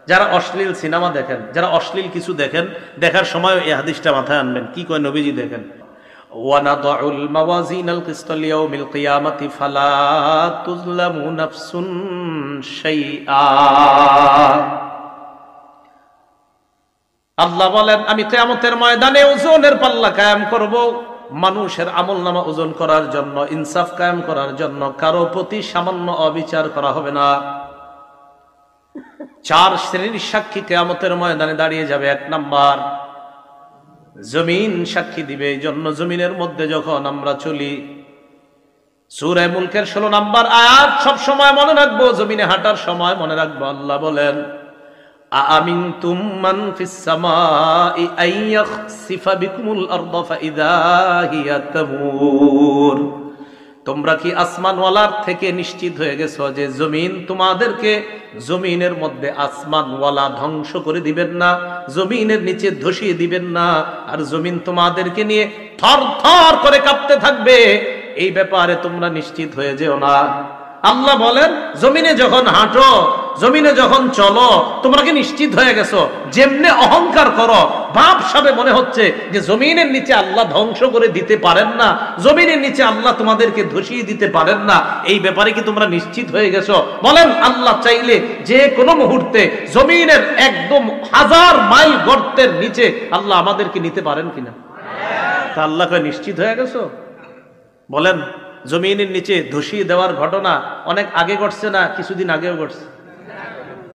যারা অশ্লীল সিনেমা দেখেন, যারা অশ্লীল কিছু দেখেন, দেখার সময় এই হাদিসটা মাথায় আনবেন। কি কয় নবীজি দেখেন, ওয়ানাদাউল মাওয়াজিনাল কিসতা লিয়াউমিল কিয়ামাতি ফালা তুযলামু নাফসুন শাইআ। আল্লাহ বলেন, আমি কিয়ামতের ময়দানে ওজনের পাল্লা কায়েম করব, মানুষের আমলনামা ওজন করার জন্য, ইনসাফ কায়েম করার জন্য। কারো প্রতি সামান্য অবিচার করা হবে না। 4 শ্রেণীর সাক্ষী কিয়ামতের ময়দানে দাঁড়িয়ে যাবে। 1 নাম্বার, জমিন সাক্ষী দিবে। এই জন্য জমিনের মধ্যে যখন আমরা চলি, সূরা মুলকের 16 নাম্বার আয়াত সব সময় মনে রাখবো, জমিনে হাঁটার সময় মনে রাখবো। আল্লাহ বলেন, আমিনতুম মান ফিস সামাই আইয়াখসিফা বিকুমুল আরদা ফাইযা হিয়া তামুর। তোমরা কি আসমানওয়ালার থেকে নিশ্চিত হয়ে গেছো যে জমিন তোমাদেরকে, জমিনের মধ্যে আসমানওয়ালা ধ্বংস করে দিবেন না, জমিনের নিচে ধসিয়ে দিবেন না, আর জমিন তোমাদেরকে নিয়ে থর থর করে কাঁপতে থাকবে, এই ব্যাপারে তোমরা নিশ্চিত হয়ে যেও না। আল্লাহ বলেন, জমিনে যখন হাঁটো, জমিনে যখন চলো, তোমরা কি নিশ্চিত হয়ে গেছো? যেমনে অহংকার করো, ভাবসাবে মনে হচ্ছে যে জমিনের নিচে আল্লাহ ধ্বংস করে দিতে পারেন না, জমিনের নিচে আল্লাহ তোমাদেরকে ধসিয়ে দিতে পারেন না, এই ব্যাপারে কি তোমরা নিশ্চিত হয়ে গেছো? বলেন, আল্লাহ চাইলে যে কোনো মুহূর্তে জমিনের একদম 1000 মাইল গর্তের নিচে আল্লাহ আমাদেরকে নিতে পারেন কিনা? তা আল্লাহকে নিশ্চিত হয়ে গেছো? বলেন, জমিনের নিচে ধসিয়ে দেওয়ার ঘটনা অনেক আগে ঘটছে না কিছুদিন আগেও ঘটছে?